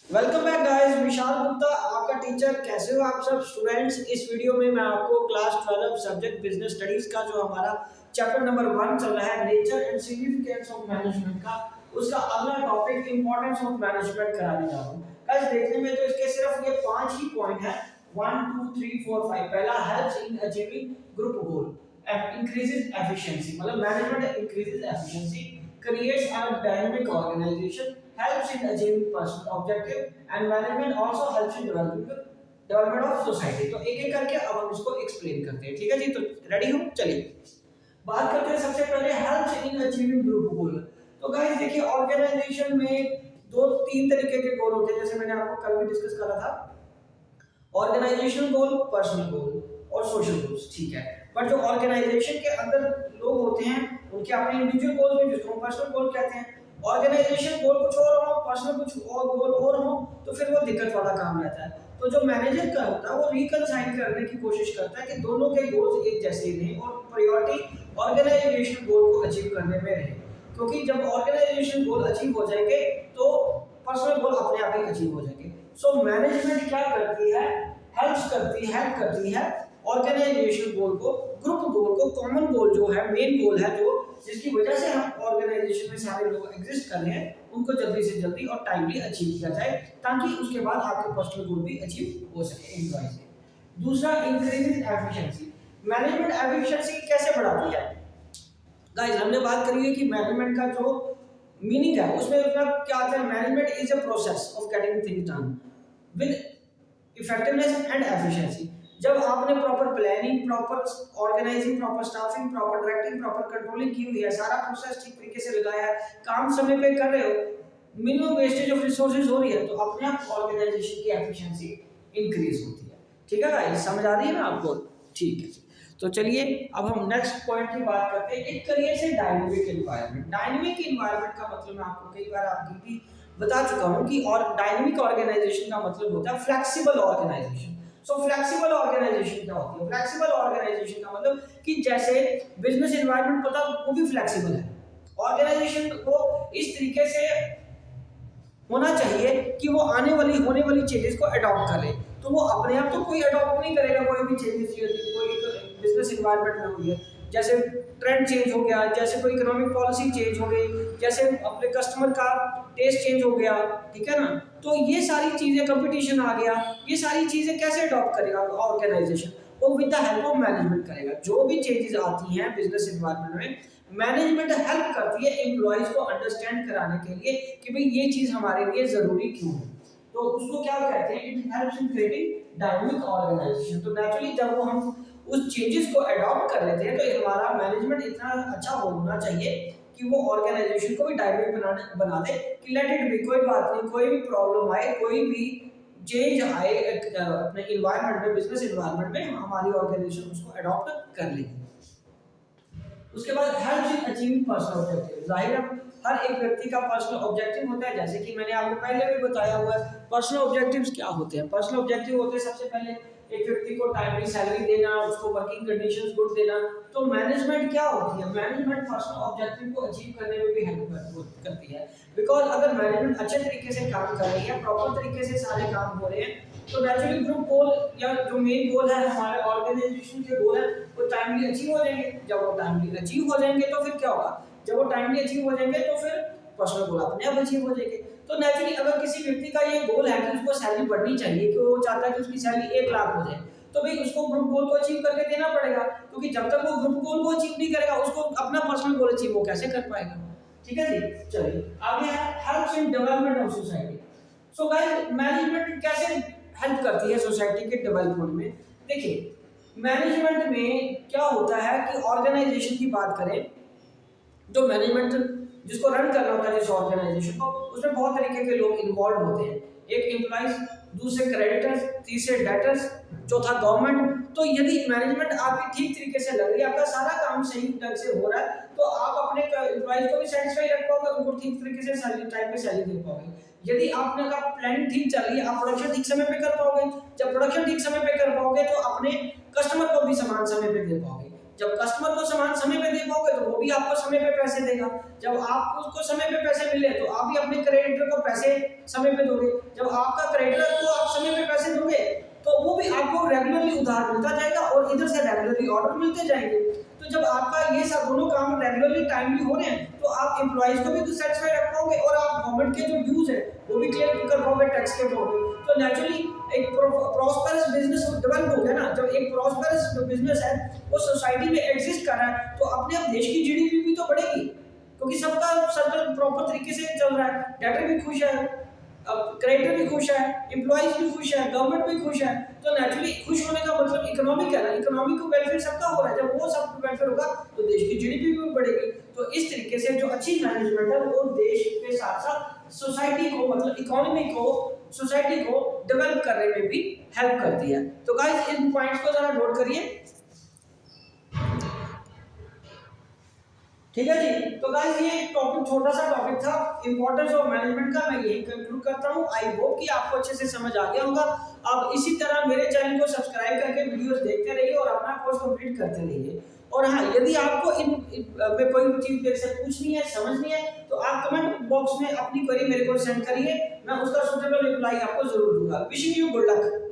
Welcome back guys, Vishal Gupta आपका teacher. कैसे हो आप सब स्टूडेंट्स? इस वीडियो में मैं आपको क्लास 12 सब्जेक्ट बिजनेस स्टडीज का जो हमारा चैप्टर नंबर 1 चल रहा है, nature and significance of management का, उसका अगला टॉपिक इंपॉर्टेंस ऑफ मैनेजमेंट कराने जा रहा हूं। गाइस देखने में तो इसके सिर्फ ये 5 ही पॉइंट है, 1 2 3 4 5। पहला, helps in achieving group goal, increases efficiency, मतलब management increases efficiency, creates a dynamic organization, helps in achieving personal objective, and management also helps in development of society। तो एक एक करके अब हम इसको एक्सप्लेन करते हैं, ठीक है जी? तो रेडी हो, चलिए बात करते हैं। सबसे पहले हेल्प्स इन अचीविंग ग्रुप गोल। तो गाइस देखिए, ऑर्गेनाइजेशन में दो तीन तरीके के गोल होते हैं, जैसे मैंने आपको कल भी डिस्कस करा था। ऑर्गेनाइजेशनल गोल, पर्सनल गोल और सोशल गोल्स, ठीक है। बट जो ऑर्गेनाइजेशन के अंदर लोग होते हैं उनके अपने इंडिविजुअल गोल में, जिसको हम पर्सनल गोल कहते हैं। ऑर्गेनाइजेशन गोल कुछ और हो, पर्सनल कुछ और गोल और हो, तो फिर वो दिक्कत वाला काम रहता है। तो जो मैनेजर का होता है वो रिकंसाइल करने की कोशिश करता है कि दोनों के गोल्स एक जैसे ही रहें और प्रायोरिटी ऑर्गेनाइजेशन गोल को अचीव करने में रहे। क्योंकि जब ऑर्गेनाइजेशन गोल अचीव हो जाएंगे तो पर्सनल गोल अपने आप ही अचीव हो जाएंगे। सो मैनेजमेंट क्या करती है? हेल्प करती है ऑर्गेनाइजेशन गोल को, ग्रुप गोल को, कॉमन गोल जो है, मेन गोल है, जो जिसकी वजह से हम ऑर्गेनाइजेशन में सारे लोग एग्जिस्ट कर रहे हैं, उनको जल्दी से जल्दी और टाइमली अचीव किया जाए, ताकि उसके बाद आपके पर्सनल गोल भी अचीव हो सके एम्प्लॉय से। दूसरा, इंक्रीजिंग एफिशिएंसी। मैनेजमेंट एफिशिएंसी कैसे बढ़ाती है? गाइस हमने बात करी है कि मैनेजमेंट का जो मीनिंग है उसमें मतलब क्या आता है? Management is a process of getting things done with effectiveness and efficiency. जब आपने proper planning, proper organising, proper staffing, proper directing, proper controlling की हुई है, सारा प्रोसेस ठीक तरीके से लगाया है, काम समय पे कर रहे हो, मिनिमम वेस्टेज ऑफ रिसोर्सेज हो रही है, तो अपने आप ऑर्गेनाइजेशन की एफिशिएंसी इंक्रीज होती है। ठीक है गाइस, समझ आ रही है ना आपको? ठीक है। तो चलिए अब हम नेक्स्ट पॉइंट की बात करते हैं। It creates a dynamic environment. Dynamic environment का मतलब मैं आपको कई बार आपकी भी बता चुका हूं कि और डायनामिक ऑर्गेनाइजेशन का मतलब होता है flexible organisation. So flexible organisation क्या होती है? फ्लेक्सिबल ऑर्गेनाइजेशन का मतलब कि जैसे बिजनेस एनवायरनमेंट पता वो भी फ्लेक्सिबल है, ऑर्गेनाइजेशन को इस तरीके से होना चाहिए कि वो होने वाली चेंजेस को अडॉप्ट करे। तो वो अपने आप तो कोई अडॉप्ट नहीं करेगा कोई भी चेंजेस, कोई बिजनेस एनवायरनमेंट में हुई है, जैसे ट्रेंड चेंज हो गया, जैसे कोई इकोनॉमिक पॉलिसी चेंज हो गई, जैसे अपने कस्टमर का टेस्ट चेंज हो गया, ठीक है ना? तो ये सारी चीजें, कंपटीशन आ गया, ये सारी चीजें कैसे अडॉप्ट करेगा ऑर्गेनाइजेशन? वो with the help of management करेगा। जो भी चेंजेस आती हैं बिजनेस एनवायरनमेंट में, मैनेजमेंट हेल्प करती है एम्प्लॉयज को अंडरस्टैंड कराने के लिए कि भाई ये चीज हमारे लिए जरूरी क्यों है। तो उसको क्या कहते हैं? It helps in creating dynamic organisation. तो नेचुरली जब वो हम उस चेंजेस को अडॉप्ट कर लेते हैं तो हमारा मैनेजमेंट इतना अच्छा होना चाहिए कि वो ऑर्गेनाइजेशन को भी डायनामिक बना दे कि लेट इट बी, कोई बात नहीं, कोई भी प्रॉब्लम आए, कोई भी चेंज आए अपने इन्वायरमेंट में, बिजनेस इन्वायरमेंट में, हमारी ऑर्गेनाइजेशन उसको अडॉप्ट कर लेगी। उसके बाद helps in achieving personal objective. जाहिर है हर एक व्यक्ति का पर्सनल ऑब्जेक्टिव होता है, जैसे कि मैंने आपको पहले भी बताया हुआ है। पर्सनल ऑब्जेक्टिव्स क्या होते हैं? पर्सनल ऑब्जेक्टिव होते हैं सबसे पहले एक व्यक्ति को टाइमली सैलरी देना, उसको वर्किंग कंडीशंस गुड देना। तो मैनेजमेंट क्या होती है? मैनेजमेंट पर्सनल ऑब्जेक्टिव को अचीव करने में भी हेल्प करती है। बिकॉज अगर मैनेजमेंट अच्छे तरीके से काम कर रही है, प्रॉपर तरीके से सारे काम हो रहे हैं, तो नेचुरली ग्रुप गोल या जो मेन गोल है हमारे ऑर्गेनाइजेशन के गोल है, वो टाइमली अचीव हो जाएंगे। जब वो टाइमली अचीव हो जाएंगे तो फिर क्या होगा? जब वो टाइमली अचीव हो जाएंगे तो फिर पर्सनल गोल अपने आप अचीव हो जाएंगे। तो नेचुरली अगर किसी व्यक्ति का ये गोल है कि उसको सैलरी बढ़नी चाहिए, कि वो चाहता है कि उसकी सैलरी 1 लाख हो जाए, तो भाई उसको ग्रुप गोल को अचीव करके देना पड़ेगा, क्योंकि जब तक वो ग्रुप गोल को अचीव नहीं करेगा उसको अपना पर्सनल गोल अचीव वो कैसे कर पाएगा? ठीक है जी, चलिए आगे है helps in development of society. So guys management कैसे हेल्प करती है सोसाइटी के डेवलपमेंट में? देखिए मैनेजमेंट में क्या होता है कि ऑर्गेनाइजेशन की बात करें, जो मैनेजमेंट जिसको रन करना होता है जिस ऑर्गेनाइजेशन को, उसमें बहुत तरीके के लोग इन्वॉल्व होते हैं। एक एम्प्लॉइज, दूसरे क्रेडिटर्स, तीसरे डेटर्स, चौथा गवर्नमेंट। तो यदि मैनेजमेंट आपकी ठीक तरीके से लग रही है, आपका सारा काम सही ढंग से हो रहा है, तो आप अपने एम्प्लॉइज को भी सेटिस्फाई रख पाओगे, उनको ठीक तरीके से सैलरी टाइम पे सैलरी दे पाओगे। यदि आपने का प्लानिंग ठीक चल रही है, आप प्रोडक्शन ठीक समय पे कर पाओगे। जब प्रोडक्शन ठीक समय पे कर पाओगे तो अपने कस्टमर को भी समान समय पे दे पाओगे। जब कस्टमर को समान समय पे दे पाओगे तो वो भी आपको समय पे पैसे देगा। जब आपको उसको समय पे पैसे मिले तो आप भी अपने क्रेडिटर को पैसे पैसे समय पे दोगे, जब आपका क्रेडिटर को आप समय पे पैसे दोगे तो वो भी आपको रेगुलरली उधार मिलता जाएगा और इधर से रेगुलरली ऑर्डर मिलते जाएंगे। तो जब आपका ये सब दोनों काम रेगुलरली टाइमली हो रहे हैं तो आप एम्प्लॉइज को भी सेटिस्फाई रख पाओगे और आप गवर्नमेंट के जो ड्यूज है वो भी क्लियर कर पाओगे, टैक्स के पाओगे। तो नेचुरली एक प्रॉस्पेरस बिजनेस डेवलप हो गया ना। जब एक प्रॉस्पेरस बिजनेस है वो सोसाइटी में एग्जिस्ट कर रहा है तो अपने आप देश की जीडीपी भी तो बढ़ेगी, क्योंकि सबका सर्कल प्रॉपर तरीके से चल रहा है, डेटर भी खुश है, क्रेडिटर भी खुश है, एम्प्लॉइज भी खुश है, गवर्नमेंट भी खुश है। तो नेचुरली खुश होने का मतलब इकोनॉमिक है ना, इकोनॉमिक को वेलफेयर सबका हो रहा है। जब वो सब वेलफेयर होगा तो देश की जीडीपी भी बढ़ेगी। तो इस तरीके से जो अच्छी मैनेजमेंट है वो देश के साथ साथ सोसाइटी को, मतलब इकोनॉमी को, सोसाइटी को डेवलप करने में भी हेल्प करती है। तो गाइस इन पॉइंट्स को जरा नोट करिए, ठीक है जी। तो गाइस ये टॉपिक छोटा सा टॉपिक था इंपॉर्टेंस ऑफ मैनेजमेंट का, मैं यही कंक्लूड करता हूँ। आई होप कि आपको अच्छे से समझ आ गया होगा। आप इसी तरह मेरे चैनल को सब्सक्राइब करके वीडियोस देखते रहिए और अपना कोर्स कंप्लीट करते रहिए। और हाँ, यदि आपको इन में कोई चीज मेरे से पूछनी है, समझनी है, तो आप कमेंट बॉक्स में अपनी क्वेरी मेरे को सेंड करिए, मैं उसका सूटेबल रिप्लाई आपको जरूर दूंगा। Wishing you good luck.